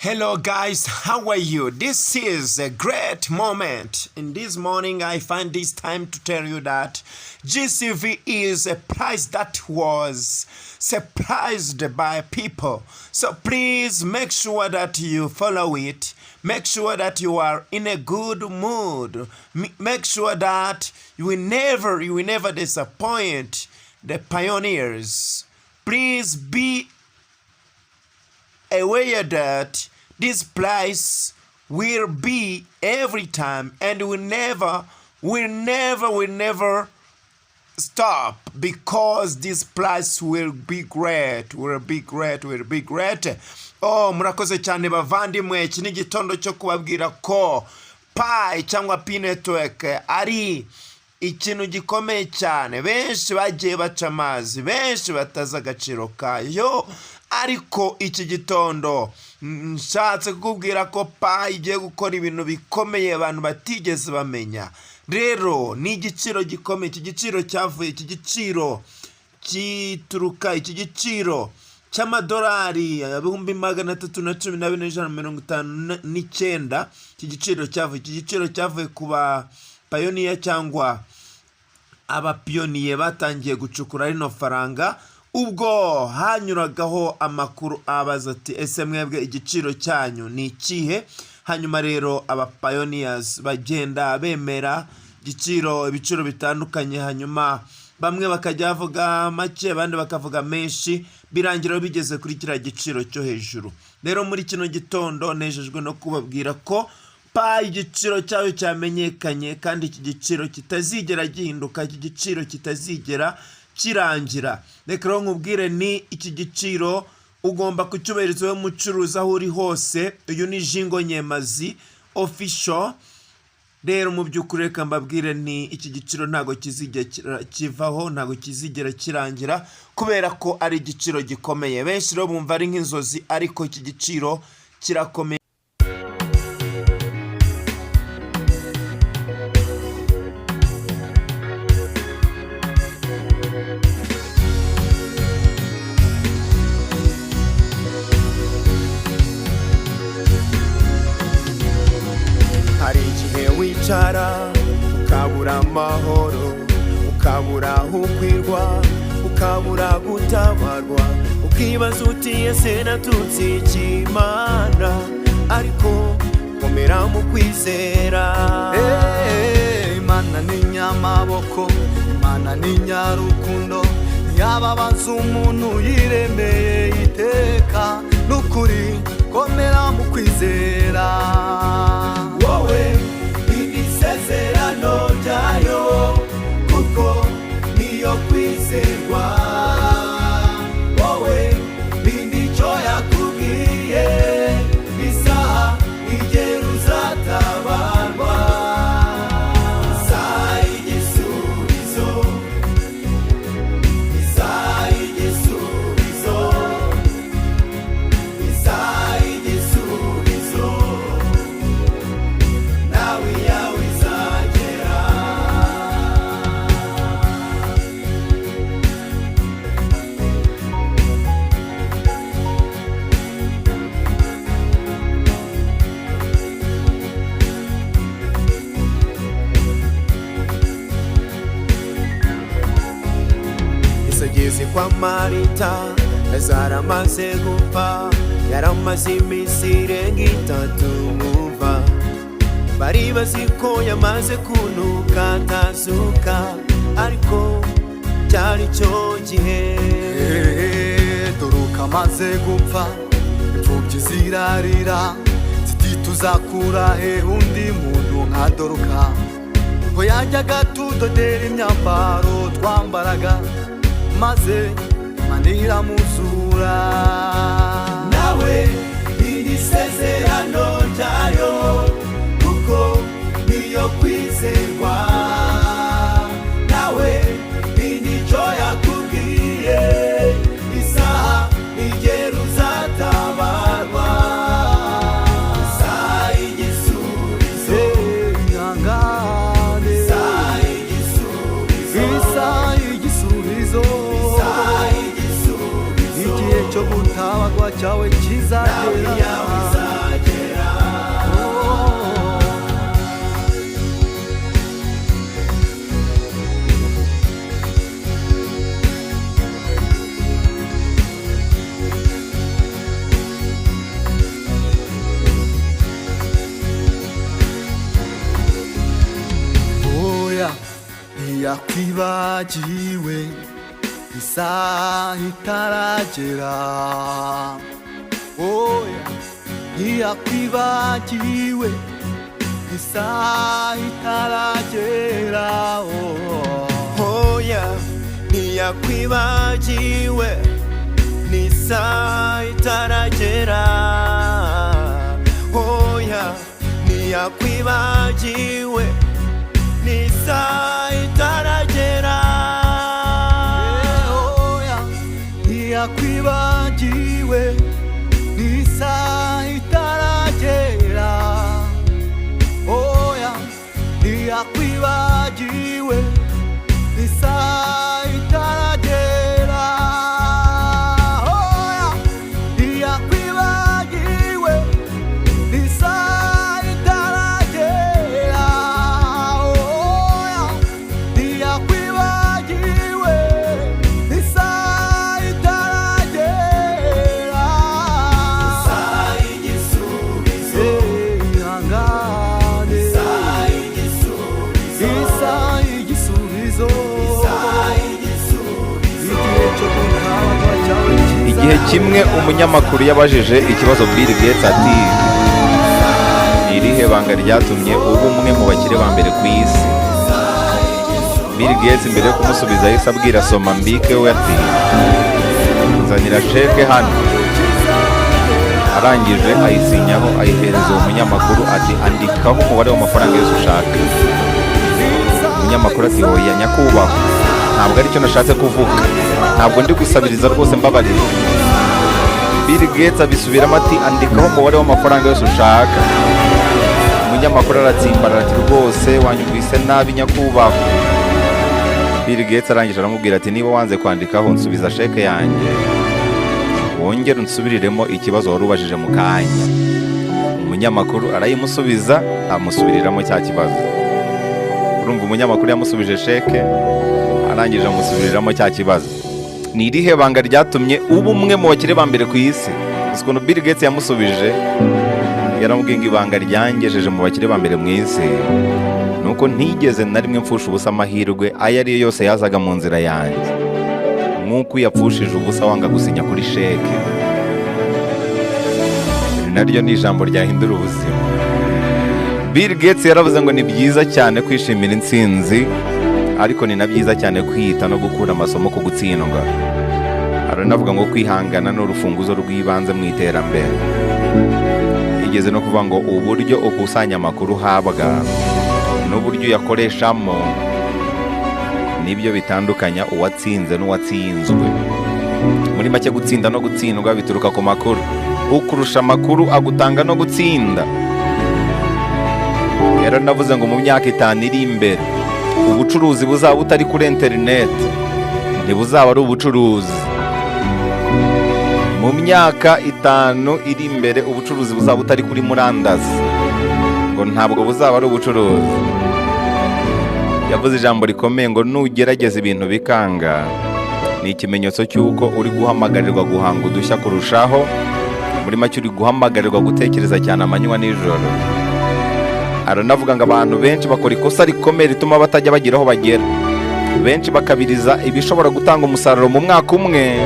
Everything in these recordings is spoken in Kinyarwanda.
Hello guys, how are you? This is a great moment. In this morning, I find this time to tell you that GCV is a prize that was surprised by people. So please make sure that you follow it. Make sure that you are in a good mood. Make sure that you will never disappoint the pioneers. Please be aware that this price will be every time and will never stop, because this price will be great. Oh, murakoze cyane bavandimwe. Iki ni igitondo cyo kubabwira ko Pi cyangwa Pi network ari ikintu gikomeye cyane. Benshi bagiye baca amazi, benshi bataza agaciro kayo, ariko iki gitondo nshatse kukubwira ko Pi igiye gukora ibintu bikomeye abantu batigeze bamenya. Rero ni igiciro gikomeye. Iki giciro cyavuye, iki giciro kituruka, iki giciro cy'amadorari 314,159. Iki giciro cyavuye kuba pioneer cyangwa abapiyoniye batangiye gucukura rino faranga. Ubwo hanyuragaho amakuru abaza ati ese mwebwe igiciro cyanyu ni ikihe? Hanyuma rero aba pioneers bagenda bemera ibiciro bitandukanye, hanyuma bamwe bakajya bavuga make, abandi bakavuga menshi, birangira bigeze kuri kiriya giciro cyo hejuru. Rero muri kino gitondo nejejwe no kubabwira ko Pi igiciro cyayo cyamenyekanye, kandi iki giciro kitazigera gihinduka, iki giciro kitazigera kirangira. Reka rero nkubwire, ni iki giciro ugomba kucyubahiriza wowe mucuruzi aho uri hose. Uyu ni Jingo Nyemazi official. Rero mu by'ukuri reka mbabwire, ni iki giciro ntago kizigera kivaho, ntago kizigera kirangira, kubera ko ari igiciro gikomeye. Benshi rero bumva ari nk'inzozi, ariko iki giciro kirakomeye. Hari igihe wicara ukabura amahoro, ukabura aho ukwirwa, ukabura gutabarwa, ukibaza uti ese natutse ikimana, ariko komera mu kwizera. Imana ni nyamaboko, Imana ni nyarukundo, yababaza umuntu yiremeye iteka. Nukuri komera mu kwizera. Wowe ibisezerano byayo, kuko niyo kwizerwa. Wowe nicyo yakubwiye, isaha igera uzatabarwa. Isaha y'igisubizo, isaha y'igisubizo, isaha y'igisubizo, nawe yawe izagera. Isogeze kwa Marita, Lazaro amaze gupfa, yaramaze iminsi irenga 3 muva. Bari bazi ko yamaze kunuka atazuka, ariko cyari cyo gihe. Doruka amaze gupfa, imfubyi zirarira, ziti tuzakura he undi muntu nka Doruka. Ko yajyaga tudodera imyambaro twambaraga, maze manira muzura. Nawe iri sezerano ryayo, kuko niyo kwizerwa. Nawe nicyo yakubwiye, isaha igera uzatabarwa. Isaha y'igisubizo, ihangane. isaha y'igisubizo, Isaha y'igisubizo, isaha y'igisubizo, igihe cyo gutabagwa cyawe kizagera. ntiyakwibagiwe isaha itaragera oya ntiyakwibagiwe isaha itaragera Oya ntiyakwibagiwe n'isaha itaragera Oya ntiyakwibagiwe n'isaha itaragera oya ntiyakwibagiwe n'isaha itaragera oya ntiyakwibagiwe n'isaha itaragera oya ntiyakwibagiwe n'isaha itaragera oya ntiyakwibagiwe n'isaha itaragera Isaha y'igisubizo ihangane Isaha y'igisubizo isaha y'igisubizo Isaha y'igisubizo igihe cyo gutabwa cyawe cyiza Igihe kimwe umunyamakuru yabajije ikibazo Bill Gates ati irihe banga ryatumye uba umwe mu bakire ba mbere ku isi. Bill Gates mbere yo kumusubiza yahise abwira soma mbike we ati nzanira sheke hano. Arangije ayisinyaho ayihereza uwo munyamakuru ati andikaho umubare w'amafaranga yose ushaka. Umunyamakuru ati oya nyakubahwa ntabwo aricyo nashatse kuvuga, ntabwo ndi gusabiriza rwose mbabarira. Bill Gates abisubiramo ati andikaho umubare w'amafaranga yose ushaka. Umunyamakuru aratsimbarara ati rwose wanyumvise nabi nyakubahwa. Bill Gates arangije aramubwira ati niba wanze kwandikaho nsubiza sheke yanjye wongere unsubiriremo ikibazo wari ubajije mu kanya. Umunyamakuru arayimusubiza amusubiriramo cya kibazo. Urumva umunyamakuru yamusubije sheke arangije amusubiriramo cya kibazo. Ni irihe banga ryatumye uba umwe mu bakire ba mbere ku isi? Ukuntu Bill Gates yamusubije yaramubwiye ngo ibanga ryangejeje mu bakire ba mbere mu isi nuko ntigeze na rimwe mfusha ubusa amahirwe ayo ari yo yose yazaga mu nzira yanjye, nk'uko yapfushije ubusa wanga gusinya kuri sheke. Iri naryo ni ijambo ryahindura ubuzima. Bill Gates yaravuze ngo ni byiza cyane kwishimira intsinzi, ariko ni na byiza cyane kwita no gukura amasomo ku gutsindwa. Aranavuga ngo kwihangana ni urufunguzo rw'ibanze mu iterambere. Igeze no kuvuga ngo uburyo ukusanya amakuru uhabwa n'uburyo uyakoreshamo nibyo bitandukanya uwatsinze n'uwatsinzwe. Muri make gutsinda no gutsindwa bituruka ku makuru. Ukurusha amakuru agutanga no gutsinda. Yaranavuze ngo mu myaka 5 iri imbere ubucuruzi buzaba butari kuri internet, ntibuzaba ari ubucuruzi. Mu myaka 5 iri imbere ubucuruzi buzaba butari kuri murandasi, ngo ntabwo buzaba ari ubucuruzi. Yavuze ijambo rikomeye ngo nugerageza ibintu bikanga ni ikimenyetso cy'uko uri guhamagarirwa guhanga udushya kurushaho. Muri make uri guhamagarirwa gutekereza cyane amanywa n'ijoro. Aranavuga ngo abantu benshi bakora ikosa rikomeye rituma batajya bagira aho bagera. Benshi bakabiriza ibishobora gutanga umusaruro mu mwaka umwe,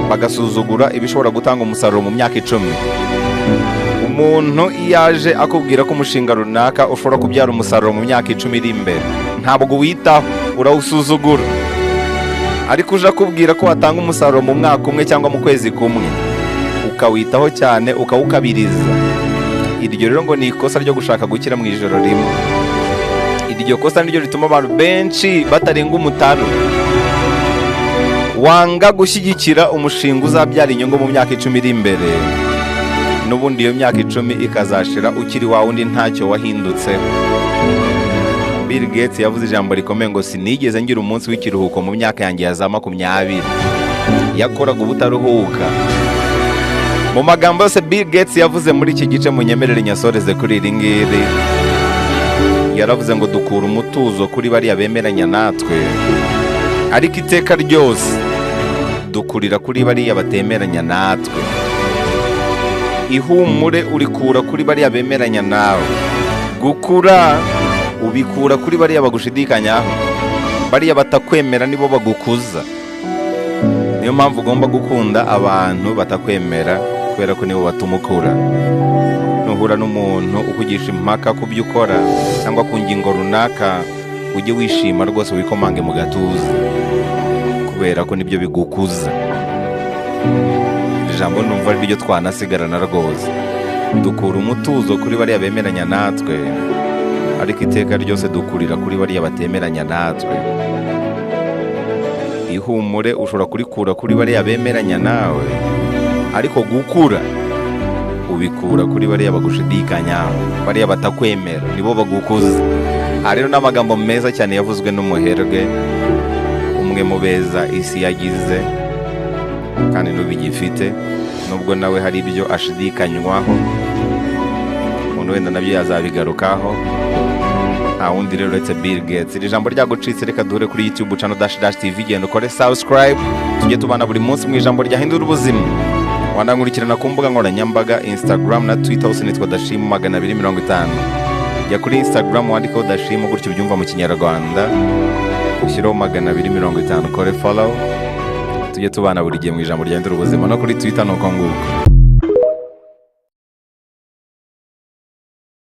bagasuzugura ibishobora gutanga umusaruro mu myaka 10. Umuntu iyaje akubwira ko umushinga runaka ushobora kubyara umusaruro mu myaka 10 iri imbere, ntabwo witaho, urawusuzugura. Ariko uje akubwira ko watanga umusaruro mu mwaka umwe cyangwa mu kwezi kumwe, ukawitaho cyane, ukawukabiriza. Iryo rero ngo ni ikosa ryo gushaka gukira mu ijoro rimwe. Iryo kosa niryo rituma abantu benshi batarenga umutaro. Wanga gushyigikira umushinga uzabyara inyungu mu myaka 10 iri imbere, n'ubundi iyo myaka 10 ikazashira ukiri wa wundi ntacyo wahindutse. Bill Gates yavuze ijambo rikomeye ngo sinigeze ngira umunsi w'ikiruhuko mu myaka yanjye ya za 20. Yakoraga ubutaruhuka. Mu magambo yose Bill Gates yavuze muri iki gice munyemerere nyasoreze kuri iri ngiri. Yaravuze ngo dukura umutuzo kuri bariya bemeranya natwe, ariko iteka ryose dukurira kuri bariya batemeranya natwe. Ihumure urikura kuri bariya bemeranya nawe, gukura ubikura kuri bariya bagushidikanyaho. bariya batakwemera nibo bagukuza. Niyo mpamvu ugomba gukunda abantu batakwemera, kubera ko nibo batuma ukura. Nuhura n'umuntu ukugisha impaka ku byo ukora cyangwa ku ngingo runaka, ujye wishima rwose, wikomange mu gatuza, kubera ko nibyo bigukuza. Ijambo numva ari ryo twanasigarana rwose. Dukura umutuzo kuri bariya bemeranya natwe, ariko iteka ryose dukurira kuri bariya batemeranya natwe. Ihumure ushobora kurikura kuri bariya bemeranya nawe, ariko gukura ubikura kuri bariya bagushidikanyaho, bariya batakwemera, nibo bagukuza. Aha rero n'amagambo meza cyane yavuzwe n'umuherwe, umwe mu beza isi yagize kandi n'ubigifite, nubwo nawe hari ibyo ashidikanywaho, umuntu wenda nabyo yazabigarukaho. Nta wundi rero uretse Bill Gates. Iri jambo ryagucitse, reka duhure kuri YouTube channel _TV, genda ukore subscribe, tujye tubana buri munsi mu ijambo ryahindura ubuzima. Wandankurikirana ku mbuga nkoranyambaga Instagram na Twitter, hose nitwa Dashima 250. Jya kuri Instagram wandikaho Dashima gutyo ubyumva mu Kinyarwanda, ushyiraho 250, kore follow, tujye tubana buri gihe mu ijambo ryahindura ubuzima. No kuri Twitter nuko nguko.